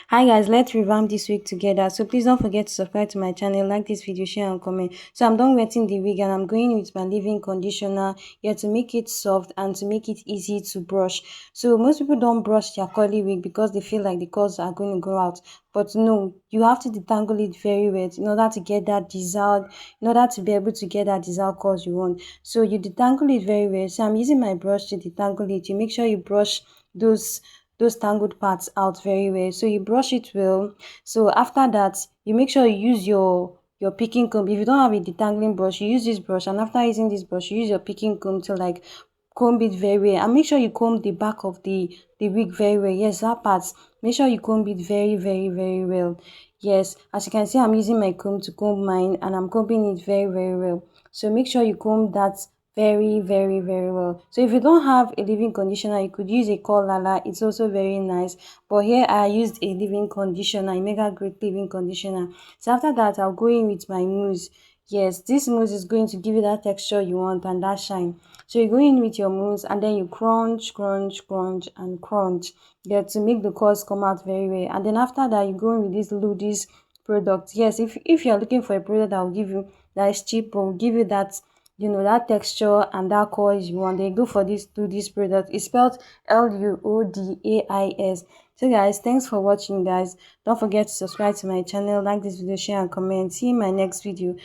Hi guys, let's revamp this week together. So please don't forget to subscribe to my channel, like this video, share and comment. So I'm done wetting the wig and I'm going with my leave-in conditioner here to make it soft and to make it easy to brush. So most people don't brush their curly wig because they feel like the curls are going to grow out. But no, you have to detangle it very well in order to get that desired, in order to be able to get that desired curls you want. So you detangle it very well. So I'm using my brush to detangle it. You make sure you brush those tangled parts out very well, so you brush it well. So after that, you make sure you use your picking comb. If you don't have a detangling brush, you use this brush, and after using this brush, you use your picking comb to like comb it very well, and make sure you comb the back of the wig very well. Yes, that part, make sure you comb it very well. Yes, as you can see, I'm using my comb to comb mine and I'm combing it very well. So make sure you comb that very well. So if you don't have a leave-in conditioner, you could use a call lala. It's also very nice, but here I used a leave-in conditioner, a mega great leave-in conditioner. So after that, I'll go in with my mousse. Yes, this mousse is going to give you that texture you want and that shine. So you go in with your mousse and then you crunch and crunch, yeah, to make the curls come out very well. And then after that, you go in with this Loudais product. Yes, if you're looking for a product that will give you, that is cheap but will give you that, that texture and that curls you want, they go for this product. It's spelled Luodais. So guys, thanks for watching guys. Don't forget to subscribe to my channel, like this video, share and comment. See you in my next video.